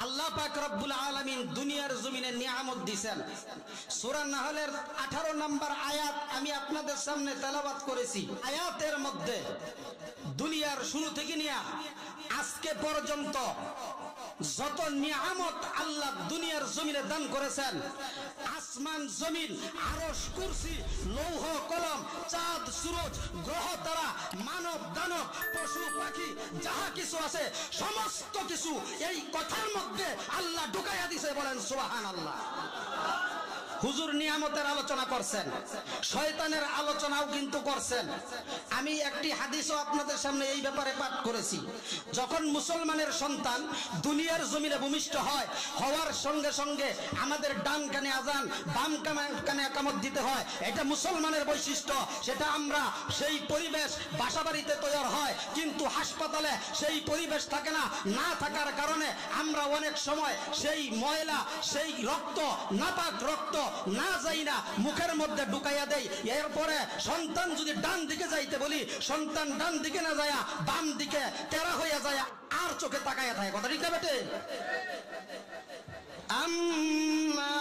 আল্লাহ পাক রব্বুল আলামিন দুনিয়ার জমিনে নিয়ামত দিয়েছেন। সূরা নাহলের 18 নম্বর আয়াত আমি আপনাদের সামনে তেলাওয়াত করেছি। আয়াতের মধ্যে দুনিয়ার শুরু থেকে নিয়ে আজকে পর্যন্ত যত নিয়ামত আল্লাহ দুনিয়ার জমিনে দান করেছেন, আসমান জমিন আরশ কুরসি লৌহ কলম চাঁদ সূরজ গ্রহ তারা মানব দানব পশু পাখি যাহা কিছু আছে সমস্ত কিছু এই কথার মধ্যে আল্লাহ ঢুকাইয়া দিয়েছে। বলেন সুবহানাল্লাহ। হুজুর নিয়ামতের আলোচনা করছেন, শয়তানের আলোচনাও কিন্তু করছেন। আমি একটি হাদিসও আপনাদের সামনে এই ব্যাপারে পাঠ করেছি। যখন মুসলমানের সন্তান দুনিয়ার জমিনে ভূমিষ্ঠ হয়, হওয়ার সঙ্গে সঙ্গে আমাদের ডান কানে আজান বাম কানে একামত দিতে হয়। এটা মুসলমানের বৈশিষ্ট্য। সেটা আমরা সেই পরিবেশ বাসাবাড়িতে তৈরি হয়, কিন্তু হাসপাতালে সেই পরিবেশ থাকে না। না থাকার কারণে আমরা অনেক সময় সেই ময়লা সেই রক্ত নাপাক রক্ত না যাই না মুখের মধ্যে ঢুকাইয়া দেই। এরপরে সন্তান যদি ডান দিকে যাইতে বলি, সন্তান ডান দিকে না যায় বাম দিকে তেরা হইয়া যায় আর চোখে তাকাইয়া থাকে। কথা ঠিক না বেটে? আম্মা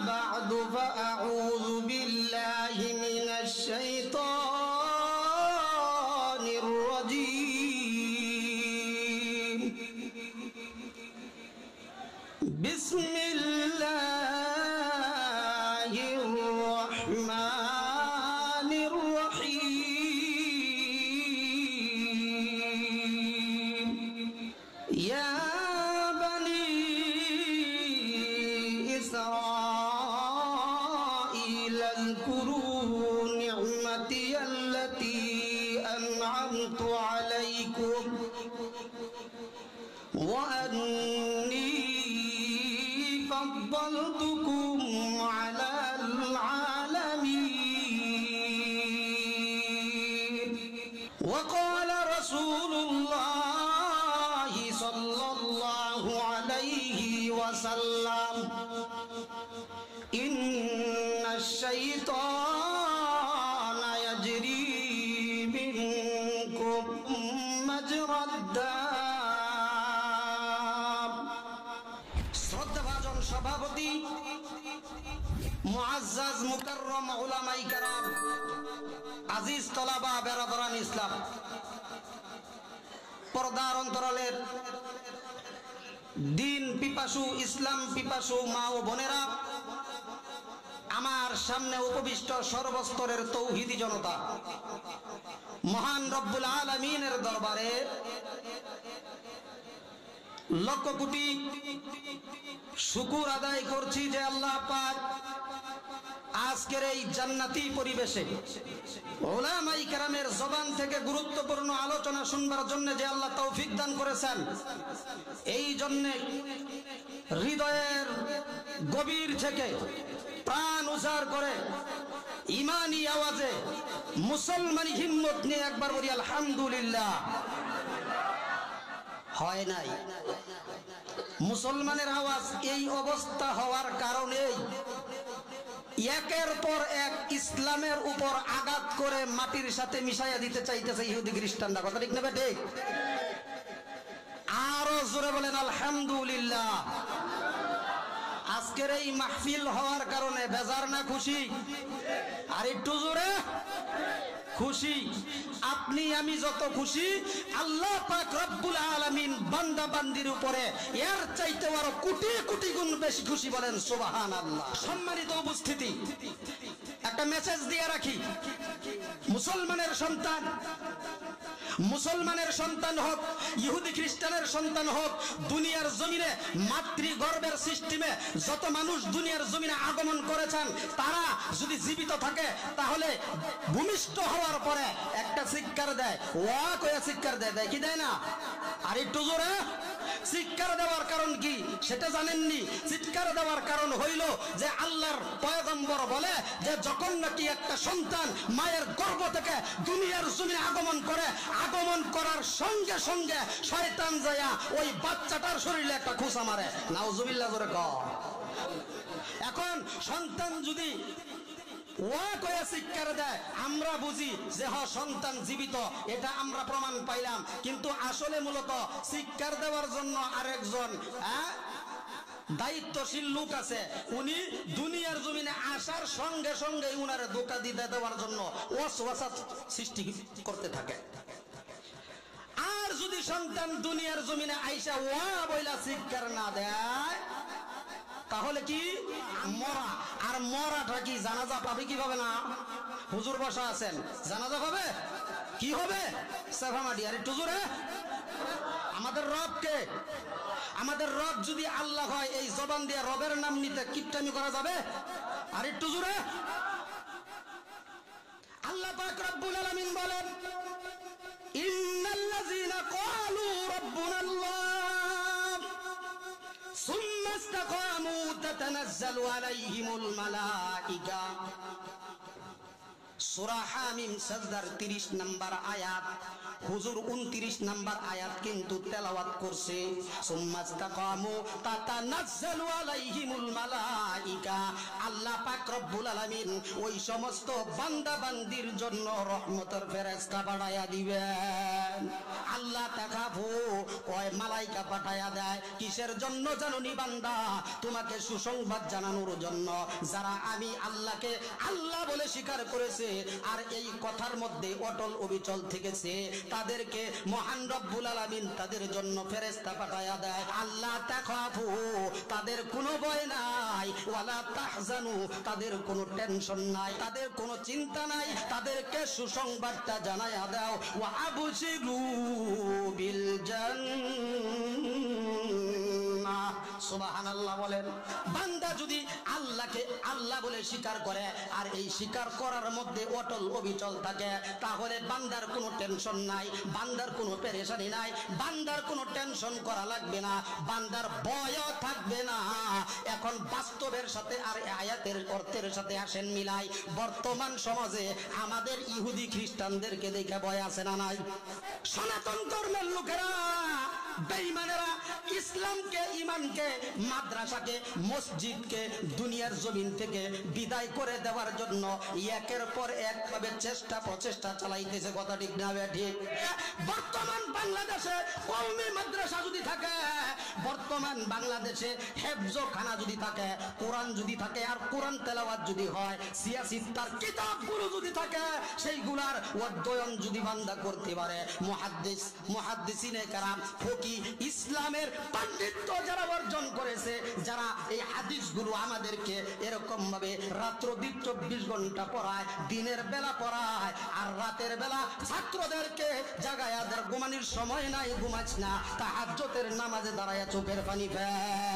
বা'দু ফাআউযু বিল্লাহি মিনাশ শাইতানির রাজীম। বিসমিল্লাহির রহমানির রহিম। ইয়া বনি ইসরাঈল আযকুরু নি'মাতি আল্লাতী আন'আমতু আলাইকুম ওয়া আন্নী فضلتكم على العالمين. وقال رسول الله صلى الله عليه وسلم إن الشيطان يجري منكم مجرى الدم. সভাপতি মুআজ্জাজ মুকাররম উলামাই কেরাম, আজিজ তলাবা বেরাদরান ইসলাম, পর্দার অন্তরালের দিন পিপাসু ইসলাম পিপাসু মা ও বোনেরা, আমার সামনে উপবিষ্ট সর্বস্তরের তৌহিদি জনতা, মহান রব্বুল আলামিনের দরবারে লক্ষ কোটি শুকুর আদায় করছি যে আল্লাহ পাক আজকের এই জান্নাতি পরিবেশে উলামাই কেরামের জবান থেকে গুরুত্বপূর্ণ আলোচনা শুনবার জন্য যে আল্লাহ তৌফিক দান করেছেন। এই জন্য হৃদয়ের গভীর থেকে প্রাণ উজাড় করে ইমানি আওয়াজে মুসলমানি হিম্মত নিয়ে একবার বলি আলহামদুলিল্লাহ। হয় নাই মুসলমানের আওয়াজ এই অবস্থা হওয়ার কারণেই একের পর এক ইসলামের উপর আঘাত করে মাটির সাথে মিশাইয়া দিতে চাইতেছে ইহুদি খ্রিস্টানরা। কথা ঠিক না ঠিক? আরো জোরে বলেন আলহামদুলিল্লাহ। আজকের এই মাহফিল হওয়ার কারণে বেজার না খুশি? আর একটু জোরে খুশি। আপনি আমি যত খুশি, আল্লাহ পাক রব্বুল আলামিন বান্দা বান্দির উপরে এর চাইতে আরো কোটি কোটি গুণ বেশি খুশি। বলেন সুবহানাল্লাহ। সম্মানিত উপস্থিতি, একটা মেসেজ দিয়ে রাখি। মুসলমানের সন্তান হোক ইহুদি খ্রিস্টানের সন্তান হোক, দুনিয়ার জমিনে মাতৃগর্ভের সিস্টেমে যত মানুষ দুনিয়ার জমিনে আগমন করেছেন, তারা যদি জীবিত থাকে তাহলে ভূমিষ্ঠ হওয়ার পরে একটা চিৎকার দেয়, ওয়া কয়া চিৎকার দেয়, দেয় কি দেয় না? আর একটু জোরে চিৎকার দেওয়ার কারণ কি সেটা জানেননি? চিৎকার দেওয়ার কারণ হইল যে আল্লাহর পয়গম্বর বলে যে যখন নাকি একটা সন্তান মায়ের গর্ভ থেকে দুনিয়ার জমিনে আগমন করে, আগমন করার সঙ্গে সঙ্গে শয়তান যায়া ওই বাচ্চাটার শরীরে একটা খোঁচা মারে। নাউজুবিল্লাহ জোরে কও। এখন সন্তান যদি ওয়া কয়া চিৎকার দেয়, আমরা বুঝি যে সন্তান জীবিত, এটা আমরা প্রমাণ পাইলাম। কিন্তু আসলে মূলত চিৎকার দেওয়ার জন্য আরেকজন দায়িত্বশীল লোক আছে, উনি দুনিয়ার জমিনে আসার সঙ্গে সঙ্গে উনারে ধোঁকা দিতে দেওয়ার জন্য ওয়াসওয়াসা সৃষ্টি করতে থাকে। আর যদি সন্তান দুনিয়ার জমিনে আইসা ওয়া বইলা চিৎকার না দেয়, তাহলে কি মরা। আর মরাটা কি জানাজা পাবে কি পাবে না? হুজুর বসা আছেন, জানাজা পাবে কি হবে? সাফামাডি। আর একটু জোরে, আমাদের রবকে, আমাদের রব যদি আল্লাহ হয়, এই জবান দিয়ে রবের নাম নিতে কিপটামি করা যাবে? আর একটু জোরে। আল্লাহ পাক রব্বুল আলামিন বলেন, ইন্নাল্লাযীনা ক্বালু রাব্বুনাল্লাহ সুম্মা ইসতাকামু তাতানাজ্জালু আলাইহিমুল মালাইকা। সূরা হামিম সাজদার 30 নম্বর আয়াত, হুজুর 29 নম্বর আয়াত কিন্তু তেলাওয়াত করছে। সুম্মাস্তাকামু তাতানাজ্জালু আলাইহিমুল মালাইকা। আল্লাহ পাক রব্বুল আলামিন ওই সমস্ত বান্দা বান্দির জন্য রহমতের ফেরেশতা পাঠায়া দিবেন। আল্লাহ তাকাফু ওই মালাইকা পাঠায়া দেয় কিসের জন্য জানুনি বান্দা? তোমাকে সুসংবাদ জানানোর জন্য। যারা আমি আল্লাহকে আল্লাহ বলে স্বীকার করেছে আর এই কথার মধ্যে অটল অবিচল থেকেছে, তাদেরকে মহান রব্বুল আলামিন তাদের জন্য ফেরেশতা পাঠায়া দেয়। আল্লাহ তাখাফু, তাদের কোনো ভয় নাই, ওয়ালা তাহজানু, তাদের কোনো টেনশন নাই, তাদের কোনো চিন্তা নাই, তাদেরকে সুসংবাদটা জানায়া দাও। ওয়া আবশিরু বিল জান্নাহ। সুবহানাল্লাহ বলেন। বান্দা যদি আল্লাহকে আল্লাহ বলে স্বীকার করে আর এই স্বীকার করার মধ্যে অটল অবিচল থাকে, তাহলে বান্দার কোনো টেনশন নাই, বান্দার কোনো পেরেশানি নাই, বান্দার কোনো টেনশন করা লাগবে না, বান্দার ভয়ও থাকবে না। এখন বাস্তবের সাথে আর আয়াতের অর্থের সাথে আসেন মিলাই। বর্তমান সমাজে আমাদের ইহুদি খ্রিস্টানদেরকে দেখে ভয় আছে না নাই? সনাতন ধর্মের লোকেরা, বেঈমানেরা ইসলামকে, ইমানকে, মাদ্রাসাকে, মসজিদকে দুনিয়ার জমিন থেকে বিদায় করে দেওয়ার জন্য একের পর এক ভাবে চেষ্টা প্রচেষ্টা চালাইতেছে। কথা ঠিক না ঠিক? বর্তমান বাংলাদেশে কওমি মাদ্রাসা যদি থাকে, বর্তমান বাংলাদেশে হেফজখানা যদি থাকে, কোরআন যদি থাকে আর কোরআন তেলাওয়াত যদি হয়, সিয়াসিত্তার কিতাবগুলো যদি থাকে, সেইগুলার অধ্যয়ন যদি বান্দা করতে পারে, মুহাদ্দিসিনে কেরাম, ফকি, ইসলামের পাণ্ডিত্য যারা অর্জন করেছে, যারা এই হাদিসগুলো আমাদেরকে এরকম ভাবে রাত্র 24 ঘন্টা পড়ায়, দিনের বেলা পড়ায় আর রাতের বেলা ছাত্রদেরকে জাগায়া, ঘুমানোর সময় নাই, ঘুমাস না, তাহাজ্জুদের নামাজে দাঁড়ায়া চোখের পানি ফেলে।